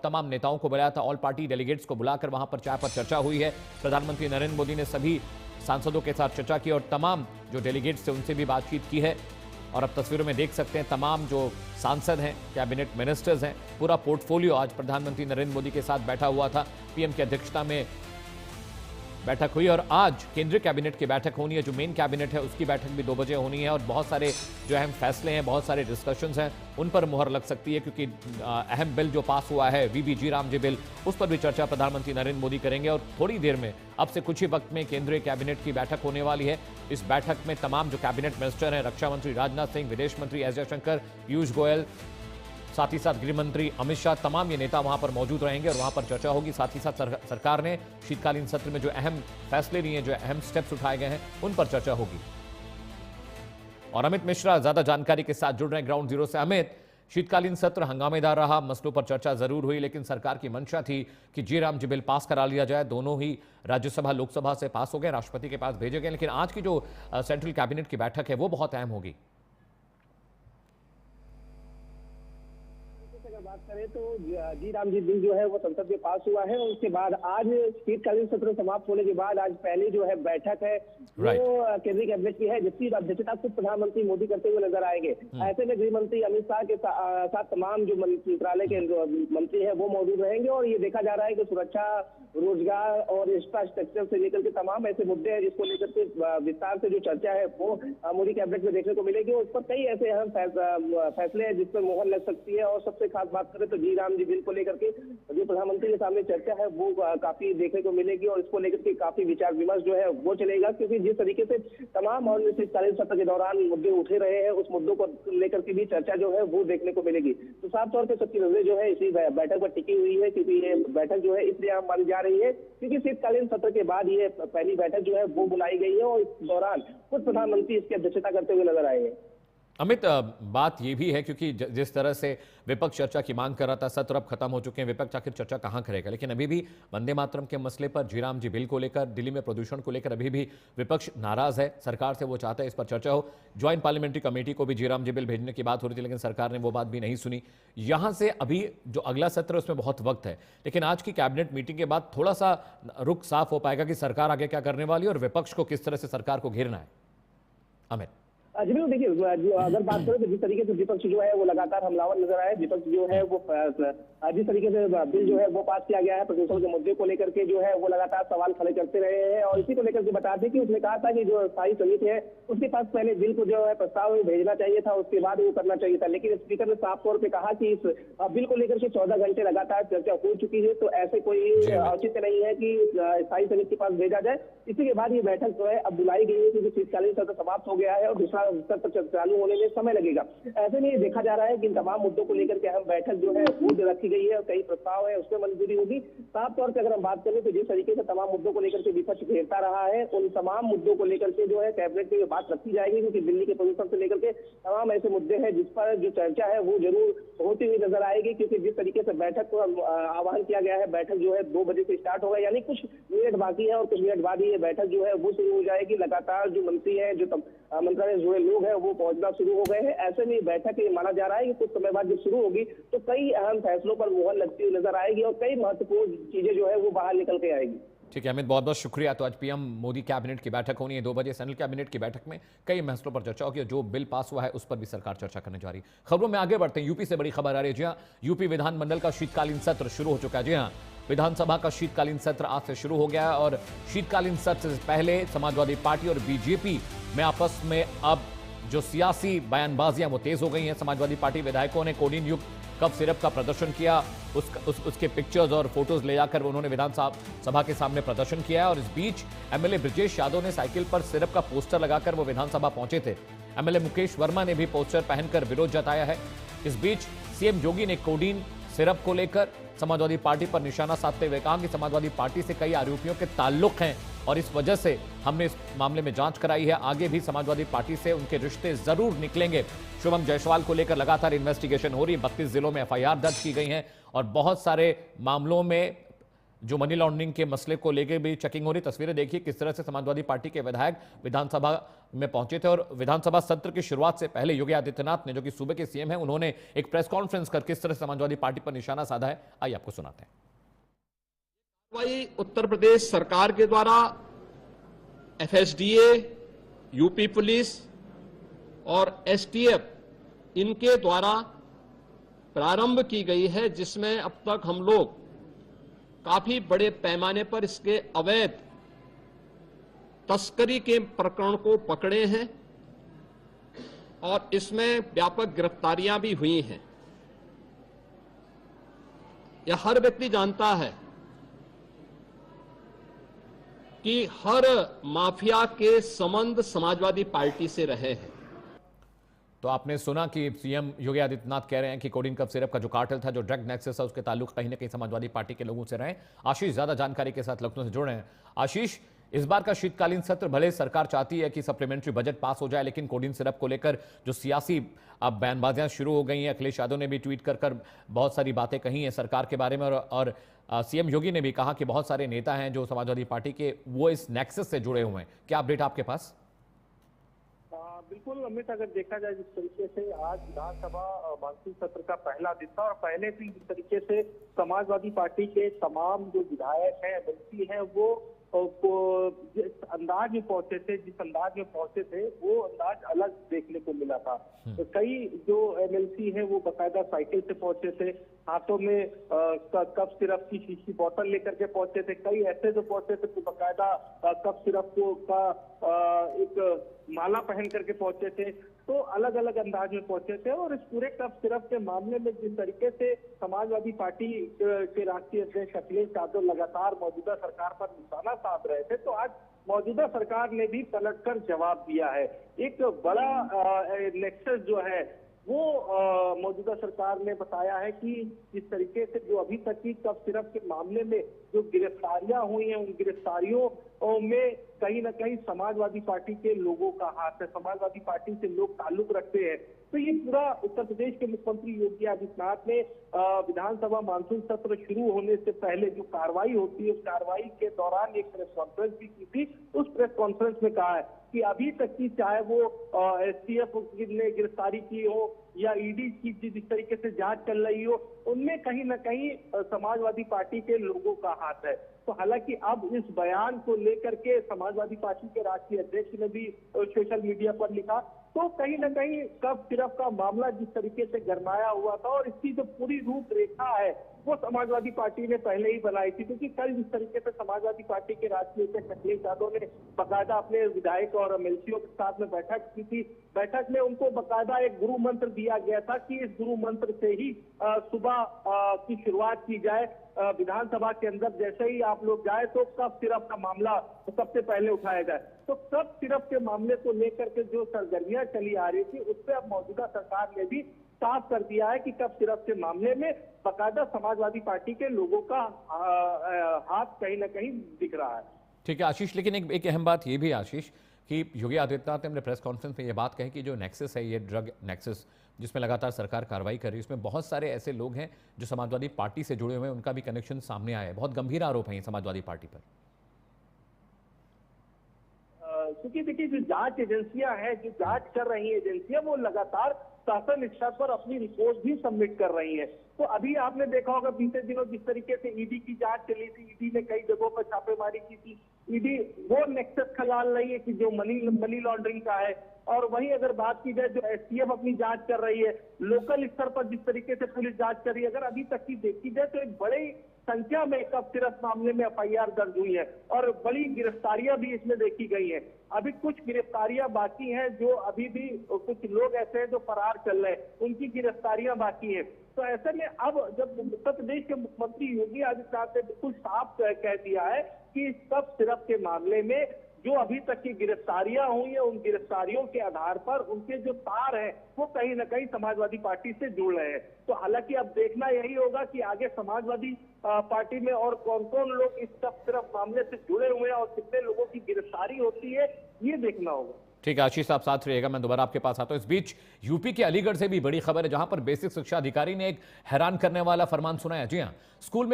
तमाम नेताओं को बुलाया था, ऑल पार्टी डेलीगेट्स को बुलाकर वहां पर चाय पर चर्चा हुई है। प्रधानमंत्री नरेंद्र मोदी ने सभी सांसदों के साथ चर्चा की और तमाम जो डेलीगेट्स थे उनसे भी बातचीत की है। और अब तस्वीरों में देख सकते हैं तमाम जो सांसद हैं, कैबिनेट मिनिस्टर्स हैं, पूरा पोर्टफोलियो आज प्रधानमंत्री नरेंद्र मोदी के साथ बैठा हुआ था। पीएम की अध्यक्षता में बैठक हुई और आज केंद्रीय कैबिनेट की बैठक होनी है। जो मेन कैबिनेट है उसकी बैठक भी 2 बजे होनी है और बहुत सारे जो अहम फैसले हैं, बहुत सारे डिस्कशंस हैं, उन पर मुहर लग सकती है क्योंकि अहम बिल जो पास हुआ है वीबीजी राम जी बिल, उस पर भी चर्चा प्रधानमंत्री नरेंद्र मोदी करेंगे। और थोड़ी देर में, अब से कुछ ही वक्त में केंद्रीय कैबिनेट की बैठक होने वाली है। इस बैठक में तमाम जो कैबिनेट मिनिस्टर हैं, रक्षा मंत्री राजनाथ सिंह, विदेश मंत्री एस जयशंकर, पीयूष गोयल, साथ ही साथ गृह मंत्री अमित शाह, तमाम ये नेता वहां पर मौजूद रहेंगे और वहां पर चर्चा होगी। साथ ही साथ सरकार ने शीतकालीन सत्र में जो अहम फैसले लिए हैं, जो अहम स्टेप्स उठाए गए हैं, उन पर चर्चा होगी। और अमित मिश्रा ज्यादा जानकारी के साथ जुड़ रहे हैं ग्राउंड जीरो से। अमित, शीतकालीन सत्र हंगामेदार रहा, मसलों पर चर्चा जरूर हुई, लेकिन सरकार की मंशा थी कि जी राम जी बिल पास करा लिया जाए। दोनों ही राज्यसभा लोकसभा से पास हो गए, राष्ट्रपति के पास भेजे गए, लेकिन आज की जो सेंट्रल कैबिनेट की बैठक है वो बहुत अहम होगी। बात करें तो जी राम जी बिल जो है वो संसद में पास हुआ है और उसके बाद आज शीतकालीन सत्र समाप्त होने के बाद आज पहली जो है बैठक है वो केंद्रीय कैबिनेट की है, जिसकी अध्यक्षता खुद प्रधानमंत्री मोदी करते हुए नजर आएंगे। ऐसे में गृह मंत्री अमित शाह के साथ तमाम जो मंत्रालय के मंत्री है वो मौजूद रहेंगे और ये देखा जा रहा है कि सुरक्षा, रोजगार और इंफ्रास्ट्रक्चर से लेकर के तमाम ऐसे मुद्दे हैं जिसको लेकर के विस्तार से जो चर्चा है वो मोदी कैबिनेट में देखने को मिलेगी। और उस पर कई ऐसे अहम फैसले हैं जिस पर मुहर लग सकती है। और सबसे खास बात करें तो जी राम जी बिल को लेकर के जो प्रधानमंत्री के सामने चर्चा है वो काफी देखने को मिलेगी और इसको लेकर के काफी विचार विमर्श जो है वो चलेगा, क्योंकि जिस तरीके से तमाम और शीतकालीन सत्र के दौरान मुद्दे उठे रहे हैं उस मुद्दों को लेकर के भी चर्चा जो है वो देखने को मिलेगी। तो साफ तौर पर सबकी नजरें जो है इसी बैठक पर टिकी हुई है, क्योंकि ये बैठक जो है इसलिए आम मानी जा रही है क्योंकि शीतकालीन सत्र के बाद ये पहली बैठक जो है वो बुलाई गई है और इस दौरान खुद प्रधानमंत्री इसकी अध्यक्षता करते हुए नजर आएंगे। अमित, बात यह भी है क्योंकि जिस तरह से विपक्ष चर्चा की मांग कर रहा था, सत्र अब खत्म हो चुके हैं, विपक्ष आखिर चर्चा कहां करेगा, लेकिन अभी भी वंदे मातरम के मसले पर, जी राम जी बिल को लेकर, दिल्ली में प्रदूषण को लेकर अभी भी विपक्ष नाराज है सरकार से। वो चाहता है इस पर चर्चा हो। ज्वाइंट पार्लियामेंट्री कमेटी को भी जी राम जी बिल भेजने की बात हो रही थी, लेकिन सरकार ने वो बात भी नहीं सुनी। यहां से अभी जो अगला सत्र उसमें बहुत वक्त है, लेकिन आज की कैबिनेट मीटिंग के बाद थोड़ा सा रुख साफ हो पाएगा कि सरकार आगे क्या करने वाली है और विपक्ष को किस तरह से सरकार को घेरना है। अमित जी देखिए, अगर बात करें तो जिस तरीके से विपक्ष जो है वो लगातार हमलावर नजर आया, विपक्ष जो है वो जिस तरीके से बिल जो है वो पास किया गया है प्रदूषण के मुद्दे को लेकर के जो है वो लगातार सवाल खड़े करते रहे हैं। और इसी को लेकर के बता दें कि उसने कहा था कि जो स्थायी समिति है उसके पास पहले बिल को जो है प्रस्ताव भेजना चाहिए था, उसके बाद वो करना चाहिए था, लेकिन स्पीकर ने साफ तौर पर कहा कि इस बिल को लेकर के 14 घंटे लगातार चर्चा हो चुकी है, तो ऐसे कोई औचित्य नहीं है कि स्थायी समिति के पास भेजा जाए। इसी के बाद ये बैठक जो है अब बुलाई गई है क्योंकि शीतकालीन सत्र समाप्त हो गया है और दूसरा सत्र चालू होने में समय लगेगा। ऐसे में ये देखा जा रहा है कि इन तमाम मुद्दों को लेकर के अहम बैठक जो है वो रखी गई है और कई प्रस्ताव है उसमें मंजूरी होगी। साफ तौर पर अगर हम बात करें तो जिस तरीके से तमाम मुद्दों को लेकर के विपक्ष घेरता रहा है, उन तमाम मुद्दों को लेकर के जो है कैबिनेट में बात रखी जाएगी, क्योंकि दिल्ली के प्रदूषण से लेकर के तमाम ऐसे मुद्दे हैं जिस पर जो चर्चा है वो जरूर होती हुई नजर आएगी। क्योंकि जिस तरीके से बैठक को आह्वान किया गया है, बैठक जो है 2 बजे से स्टार्ट होगा, यानी कुछ मिनट बाकी है और कुछ मिनट बाद ही ये बैठक जो है वो शुरू हो जाएगी। लगातार जो मंत्री है, जो मंत्रालय से जुड़े लोग हैं वो पहुंचना शुरू हो गए हैं। ऐसे में बैठक ये माना जा रहा है कि कुछ समय बाद जब शुरू होगी तो कई अहम फैसलों पर मुहर लगती हुई नजर आएगी और कई महत्वपूर्ण चीजें जो है वो बाहर निकल के आएगी। ठीक है अमित, बहुत बहुत शुक्रिया। तो आज पीएम मोदी कैबिनेट की बैठक होनी है 2 बजे। सेंट्रल कैबिनेट की बैठक में कई मसलों पर चर्चा होगी, जो बिल पास हुआ है उस पर भी सरकार चर्चा करने जा रही है। खबरों में आगे बढ़ते हैं। यूपी से बड़ी खबर आ रही है। जी हाँ, यूपी विधानमंडल का शीतकालीन सत्र शुरू हो चुका है। जी हाँ, विधानसभा का शीतकालीन सत्र आज से शुरू हो गया है और शीतकालीन सत्र से पहले समाजवादी पार्टी और बीजेपी में आपस में अब जो सियासी बयानबाजियां वो तेज हो गई हैं। समाजवादी पार्टी विधायकों ने कोडीन युक्त कफ सिरप का प्रदर्शन किया, उसके पिक्चर्स और फोटोज ले जाकर उन्होंने विधानसभा के सामने प्रदर्शन किया। और इस बीच एमएलए ब्रजेश यादव ने साइकिल पर सिरप का पोस्टर लगाकर वो विधानसभा पहुंचे थे। एमएलए मुकेश वर्मा ने भी पोस्टर पहनकर विरोध जताया है। इस बीच सीएम योगी ने कोडीन सिरप को लेकर समाजवादी पार्टी पर निशाना साधते हुए कहा कि समाजवादी पार्टी से कई आरोपियों के ताल्लुक हैं और इस वजह से हमने इस मामले में जांच कराई है, आगे भी समाजवादी पार्टी से उनके रिश्ते जरूर निकलेंगे। शुभम जायसवाल को लेकर लगातार इन्वेस्टिगेशन हो रही है, 32 जिलों में एफआईआर दर्ज की गई हैं और बहुत सारे मामलों में जो मनी लॉन्ड्रिंग के मसले को लेकर भी चेकिंग हो रही। तस्वीरें देखिए किस तरह से समाजवादी पार्टी के विधायक विधानसभा में पहुंचे थे और विधानसभा सत्र की शुरुआत से पहले योगी आदित्यनाथ ने, जो कि सूबे के सीएम हैं, उन्होंने एक प्रेस कॉन्फ्रेंस कर किस तरह समाजवादी पार्टी पर निशाना साधा है, आइए आपको सुनाते हैं। उत्तर प्रदेश सरकार के द्वारा एफएसडीए, यूपी पुलिस और एसटीएफ इनके द्वारा प्रारंभ की गई है, जिसमें अब तक हम लोग काफी बड़े पैमाने पर इसके अवैध तस्करी के प्रकरण को पकड़े हैं और इसमें व्यापक गिरफ्तारियां भी हुई हैं। यह हर व्यक्ति जानता है कि हर माफिया के संबंध समाजवादी पार्टी से रहे हैं। तो आपने सुना कि सीएम योगी आदित्यनाथ कह रहे हैं कि कोडिन कफ सिरप का जो कार्टेल था, जो ड्रग नेक्सस है, उसके ताल्लुक कहीं ना कहीं समाजवादी पार्टी के लोगों से रहे। आशीष ज्यादा जानकारी के साथ लखनऊ से जुड़ रहे हैं। आशीष, इस बार का शीतकालीन सत्र भले सरकार चाहती है कि सप्लीमेंट्री बजट पास हो जाए, लेकिन कोडिन सिरप को लेकर जो सियासी अब बयानबाजियां शुरू हो गई हैं, अखिलेश यादव ने भी ट्वीट कर बहुत सारी बातें कही हैं सरकार के बारे में और सीएम योगी ने भी कहा कि बहुत सारे नेता हैं जो समाजवादी पार्टी के, वो इस नेक्सस से जुड़े हुए हैं। क्या अपडेट आपके पास? बिल्कुल अमित, अगर देखा जाए जिस तरीके से आज विधानसभा मानसून सत्र का पहला दिन था और पहले भी जिस तरीके से समाजवादी पार्टी के तमाम जो विधायक हैं, एमएलसी हैं, वो जिस अंदाज में पहुंचे थे, वो अंदाज अलग देखने को मिला था। तो कई जो एमएलसी हैं वो बकायदा साइकिल से पहुंचे थे, हाथों में कप सिरप की शीशी बोतल लेकर के पहुंचे थे। कई ऐसे जो पहुंचे थे तो बकायदा कप सिरप का एक माला पहन करके पहुंचे थे। तो अलग अलग अंदाज में पहुंचे थे और इस पूरे कप सिरप के मामले में जिस तरीके से समाजवादी पार्टी के राष्ट्रीय अध्यक्ष अखिलेश यादव लगातार मौजूदा सरकार पर निशाना साध रहे थे, तो आज मौजूदा सरकार ने भी पलटकर जवाब दिया है। एक बड़ा नेक्सस जो है वो मौजूदा सरकार ने बताया है कि जिस तरीके से जो अभी तक की कप सिरप के मामले में जो गिरफ्तारियां हुई हैं, उन गिरफ्तारियों में कहीं ना कहीं समाजवादी पार्टी के लोगों का हाथ है, समाजवादी पार्टी से लोग ताल्लुक रखते हैं। तो ये पूरा उत्तर प्रदेश के मुख्यमंत्री योगी आदित्यनाथ ने विधानसभा मानसून सत्र शुरू होने से पहले जो कार्रवाई होती है, उस कार्रवाई के दौरान एक प्रेस कॉन्फ्रेंस भी की थी। उस प्रेस कॉन्फ्रेंस में कहा है कि अभी तक की, चाहे वो एसटीएफ ने गिरफ्तारी की हो या ईडी की जिस तरीके से जांच चल रही हो, उनमें कहीं ना कहीं समाजवादी पार्टी के लोगों का हाथ है। तो हालांकि अब इस बयान को लेकर के समाजवादी पार्टी के राष्ट्रीय अध्यक्ष ने भी सोशल मीडिया पर लिखा, तो कहीं ना कहीं कप सिरप का मामला जिस तरीके से गरमाया हुआ था और इसकी जो पूरी रूपरेखा है वो समाजवादी पार्टी ने पहले ही बनाई थी। क्योंकि कल जिस तरीके से समाजवादी पार्टी के राष्ट्रीय अध्यक्ष अखिलेश यादव ने बकायदा अपने विधायक और एमएलसीओ के साथ में बैठक की थी, बैठक में उनको बकायदा एक गुरु मंत्र दिया गया था कि इस गुरु मंत्र से ही सुबह की शुरुआत की जाए। विधानसभा के अंदर जैसे ही आप लोग जाए तो कप सिरप का मामला सबसे पहले उठाया जाए। तो कप सिरप के मामले को लेकर के जो सरगर्मियां चली आ रही थी, उस पर अब मौजूदा सरकार ने भी साफ कर दिया है कि कप सिरप के मामले में बकायदा समाजवादी पार्टी के लोगों का हाथ कहीं ना कहीं दिख रहा है। ठीक है आशीष, लेकिन एक अहम बात ये भी आशीष कि योगी आदित्यनाथ ने अपने प्रेस कॉन्फ्रेंस में ये बात कही कि जो नेक्सस है, ये ड्रग नेक्सस जिसमें लगातार सरकार कार्रवाई कर रही है, इसमें बहुत सारे ऐसे लोग हैं जो समाजवादी पार्टी से जुड़े हुए हैं, उनका भी कनेक्शन सामने आया है। बहुत गंभीर आरोप है ये समाजवादी पार्टी पर। क्योंकि देखिए जो जांच एजेंसियां हैं, जो जांच कर रही एजेंसियां, वो लगातार शासन स्तर पर अपनी रिपोर्ट भी सबमिट कर रही है। तो अभी आपने देखा होगा बीते दिनों जिस तरीके से ईडी की जांच चली थी, ईडी ने कई जगहों पर छापेमारी की थी। ईडी वो नेक्सस खंगाल रही है कि जो मनी लॉन्ड्रिंग का है। और वहीं अगर बात की जाए जो एसटीएफ अपनी जांच कर रही है, लोकल स्तर पर जिस तरीके से पुलिस जांच कर रही है, अगर अभी तक की देखी जाए तो एक बड़ी संख्या में कप सिरप मामले में एफआईआर दर्ज हुई है और बड़ी गिरफ्तारियां भी इसमें देखी गई हैं। अभी कुछ गिरफ्तारियां बाकी हैं, जो अभी भी कुछ लोग ऐसे हैं जो फरार चल रहे हैं, उनकी गिरफ्तारियां बाकी हैं। तो ऐसे में अब जब उत्तर प्रदेश के मुख्यमंत्री योगी आदित्यनाथ ने बिल्कुल साफ कह दिया है कि इस कप सिरप के मामले में जो अभी तक की गिरफ्तारियां हुई हैं, उन गिरफ्तारियों के आधार पर उनके जो तार हैं वो कहीं ना कहीं समाजवादी पार्टी से जुड़ रहे हैं। तो हालांकि अब देखना यही होगा कि आगे समाजवादी पार्टी में और कौन कौन लोग इस कप सिरप मामले से जुड़े हुए हैं और कितने लोगों की गिरफ्तारी होती है, ये देखना होगा। ठीक है आशीष साहब, साथ रहिएगा, मैं दोबारा आपके पास आता हूं। इस बीच यूपी के अलीगढ़ से भी बड़ी खबर है, जहां पर बेसिक शिक्षा अधिकारी ने एक हैरान करने वाला फरमान सुनाया। जी हां, स्कूल में